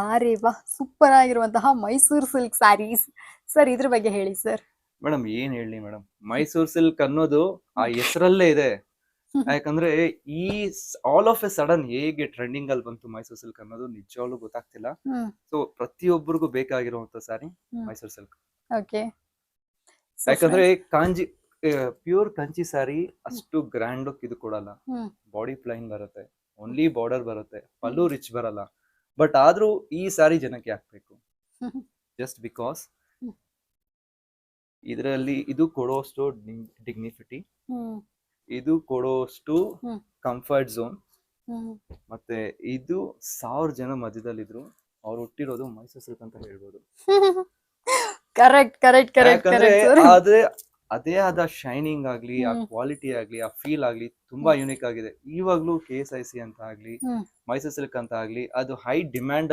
ಅರೆ ವಾಹ್! ಸೂಪರ್ ಆಗಿರುವಂತಹ ಮೈಸೂರು ಸಿಲ್ಕ್ ಸ್ಯಾರೀಸ್. ಸರ್ ಇದ್ರ ಬಗ್ಗೆ ಹೇಳಿ ಸರ್. ಮೇಡಮ್ ಏನ್ ಹೇಳಿ ಮೇಡಮ್, ಮೈಸೂರ್ ಸಿಲ್ಕ್ ಅನ್ನೋದು ಆ ಹೆಸರಲ್ಲೇ ಇದೆ. ಯಾಕಂದ್ರೆ ಈ ಆಲ್ ಆಫ್ ಎ ಸಡನ್ ಹೇಗೆ ಟ್ರೆಂಡಿಂಗ್ ಅಲ್ಲಿ ಬಂತು ಮೈಸೂರ್ ಸಿಲ್ಕ್ ಅನ್ನೋದು ನಿಜವಾಗ್ಲೂ ಗೊತ್ತಾಗ್ತಿಲ್ಲ. ಸೊ ಪ್ರತಿಯೊಬ್ಬರಿಗೂ ಬೇಕಾಗಿರುವಂತ ಸಾರಿ ಮೈಸೂರ್ ಸಿಲ್ಕ್. ಓಕೆ. ಯಾಕಂದ್ರೆ ಕಾಂಜಿ ಪ್ಯೂರ್ ಕಂಚಿ ಸಾರಿ ಅಷ್ಟು ಗ್ರ್ಯಾಂಡ್ ಲುಕ್ ಇದು ಕೊಡಲ್ಲ. ಬಾಡಿ ಪ್ಲೈನ್ ಬರುತ್ತೆ, ಓನ್ಲಿ ಬಾರ್ಡರ್ ಬರುತ್ತೆ, ಪಲ್ಲು ರಿಚ್ ಬರಲ್ಲ. ಬಟ್ ಆದ್ರೂ ಈ ಸಾರಿ ಜನಕ್ಕೆ ಹಾಕ್ಬೇಕು ಜಸ್ಟ್ ಬಿಕಾಸ್ ಇದರಲ್ಲಿ ಇದು ಕೊಡೋಷ್ಟು ಡಿಗ್ನಿಫಿಟಿ, ಇದು ಕೊಡೋಷ್ಟು ಕಂಫರ್ಟ್ ಝೋನ್, ಮತ್ತೆ ಇದು 1000 ಜನ ಮಧ್ಯದಲ್ಲಿದ್ರು ಅವ್ರು ಹುಟ್ಟಿರೋದು ಮೈಸೂರು ಸಿಲ್ಕ್ ಅಂತ ಹೇಳ್ಬೋದು. ಕರೆಕ್ಟ್ ಕರೆಕ್ಟ್ ಕರೆಕ್ಟ್ ಯಾಕಂದ್ರೆ ಕರೆಕ್ಟ್. ಅದೇ ಆದ ಶೈನಿಂಗ್ ಆಗ್ಲಿ, ಆ ಕ್ವಾಲಿಟಿ ಆಗ್ಲಿ, ಆ ಫೀಲ್ ಆಗ್ಲಿ ತುಂಬಾ ಯೂನಿಕ್ ಆಗಿದೆ. ಇವಾಗ್ಲೂ KSIC ಅಂತ ಆಗ್ಲಿ, ಮೈಸೂರು ಸಿಲ್ಕ್ ಅಂತ ಆಗ್ಲಿ, ಅದು ಹೈ ಡಿಮ್ಯಾಂಡ್